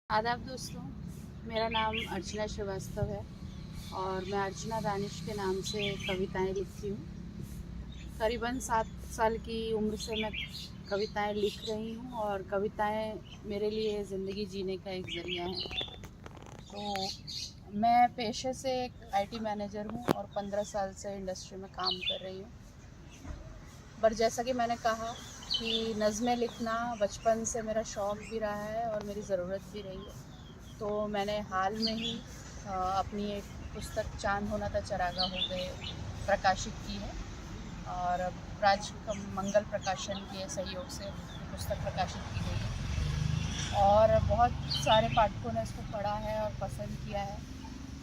आदाब दोस्तों, मेरा नाम अर्चना श्रीवास्तव है और मैं अर्चना दानिश के नाम से कविताएं लिखती हूँ। करीबन 7 साल की उम्र से मैं कविताएं लिख रही हूँ और कविताएं मेरे लिए ज़िंदगी जीने का एक ज़रिया है। तो मैं पेशे से एक आईटी मैनेजर हूँ और 15 साल से इंडस्ट्री में काम कर रही हूँ। पर जैसा कि मैंने कहा कि नज़में लिखना बचपन से मेरा शौक़ भी रहा है और मेरी ज़रूरत भी रही है। तो मैंने हाल में ही अपनी एक पुस्तक चांद होना था चरागा हो गए प्रकाशित की है और मंगल प्रकाशन के सहयोग से पुस्तक प्रकाशित की गई है और बहुत सारे पाठकों ने इसको पढ़ा है और पसंद किया है।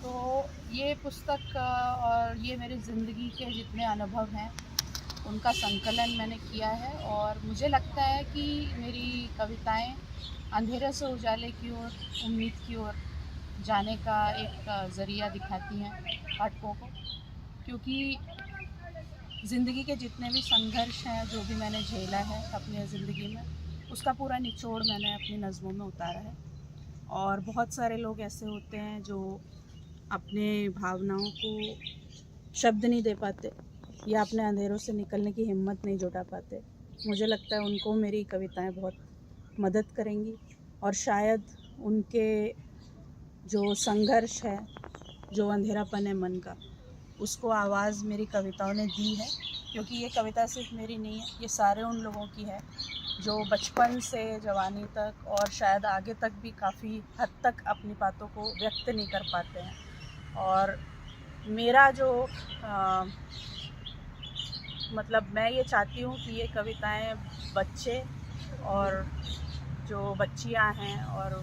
तो ये पुस्तक और ये मेरी ज़िंदगी के जितने अनुभव हैं उनका संकलन मैंने किया है और मुझे लगता है कि मेरी कविताएं अंधेरे से उजाले की ओर, उम्मीद की ओर जाने का एक ज़रिया दिखाती हैं पाठकों को, क्योंकि ज़िंदगी के जितने भी संघर्ष हैं, जो भी मैंने झेला है अपनी ज़िंदगी में, उसका पूरा निचोड़ मैंने अपनी नज़मों में उतारा है। और बहुत सारे लोग ऐसे होते हैं जो अपने भावनाओं को शब्द नहीं दे पाते या अपने अंधेरों से निकलने की हिम्मत नहीं जुटा पाते। मुझे लगता है उनको मेरी कविताएं बहुत मदद करेंगी और शायद उनके जो संघर्ष है, जो अंधेरापन है मन का, उसको आवाज़ मेरी कविताओं ने दी है। क्योंकि ये कविता सिर्फ मेरी नहीं है, ये सारे उन लोगों की है जो बचपन से जवानी तक और शायद आगे तक भी काफ़ी हद तक अपनी बातों को व्यक्त नहीं कर पाते हैं। और मेरा जो मतलब मैं ये चाहती हूँ कि ये कविताएं बच्चे और जो बच्चियां हैं और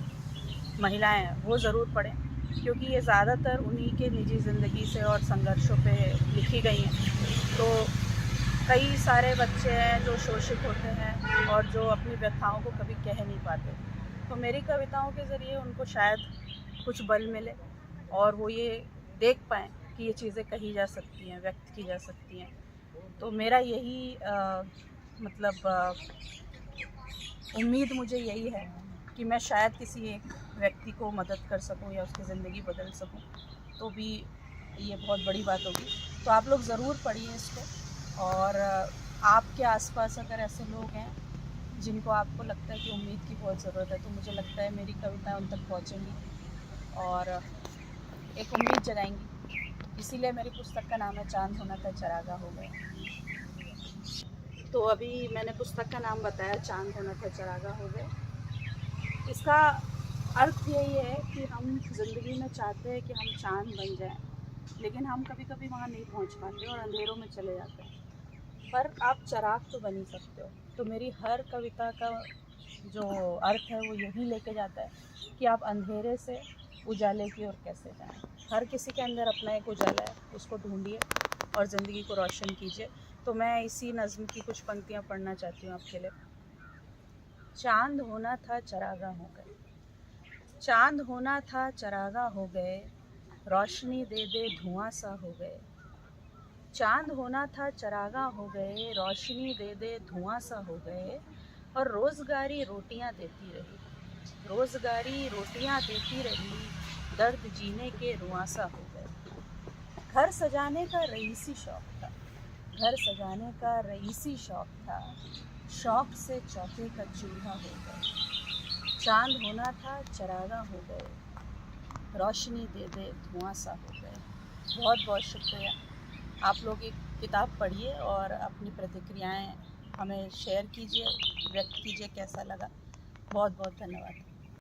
महिलाएं हैं वो ज़रूर पढ़ें, क्योंकि ये ज़्यादातर उन्हीं के निजी ज़िंदगी से और संघर्षों पे लिखी गई हैं। तो कई सारे बच्चे हैं जो शोषित होते हैं और जो अपनी व्यथाओं को कभी कह नहीं पाते। तो मेरी कविताओं के ज़रिए उनको शायद कुछ बल मिले और वो ये देख पाएँ कि ये चीज़ें कही जा सकती हैं, व्यक्त की जा सकती हैं। तो मेरा यही उम्मीद मुझे यही है कि मैं शायद किसी एक व्यक्ति को मदद कर सकूं या उसकी ज़िंदगी बदल सकूं, तो भी ये बहुत बड़ी बात होगी। तो आप लोग ज़रूर पढ़िए इसको और आपके आसपास अगर ऐसे लोग हैं जिनको आपको लगता है कि उम्मीद की बहुत ज़रूरत है, तो मुझे लगता है मेरी कविताएं उन तक पहुंचेंगी और एक उम्मीद जगाएंगी। इसीलिए मेरी पुस्तक का नाम है चांद होना था चरागा हो गया। तो अभी मैंने पुस्तक का नाम बताया, चांद होना था चरागा हो गए। इसका अर्थ यही है कि हम ज़िंदगी में चाहते हैं कि हम चांद बन जाएं, लेकिन हम कभी कभी वहाँ नहीं पहुँच पाते और अंधेरों में चले जाते हैं। पर आप चिराग तो बन ही सकते हो। तो मेरी हर कविता का जो अर्थ है वो यही लेके जाता है कि आप अंधेरे से उजाले की ओर कैसे जाएं। हर किसी के अंदर अपना एक उजाला है, उसको ढूंढिए और ज़िंदगी को रोशन कीजिए। तो मैं इसी नज़्म की कुछ पंक्तियाँ पढ़ना चाहती हूँ आपके लिए। चांद होना था चरागा हो गए, चांद होना था चरागा हो गए, रोशनी दे दे धुआं सा हो गए। चांद होना था चरागा हो गए, रोशनी दे दे धुआं सा हो गए। और रोज़गारी रोटियां देती रही, रोज़गारी रोटियां देती रही, दर्द जीने के रुआं सा हो गए। घर सजाने का रईसी शौक था, घर सजाने का रईसी शौक था, शौक से चौके का चूल्हा हो गए। चांद होना था चरागा हो गए, रोशनी दे दे धुआं सा हो गए। बहुत बहुत शुक्रिया। आप लोग एक किताब पढ़िए और अपनी प्रतिक्रियाएं हमें शेयर कीजिए, व्यक्त कीजिए कैसा लगा। बहुत बहुत धन्यवाद।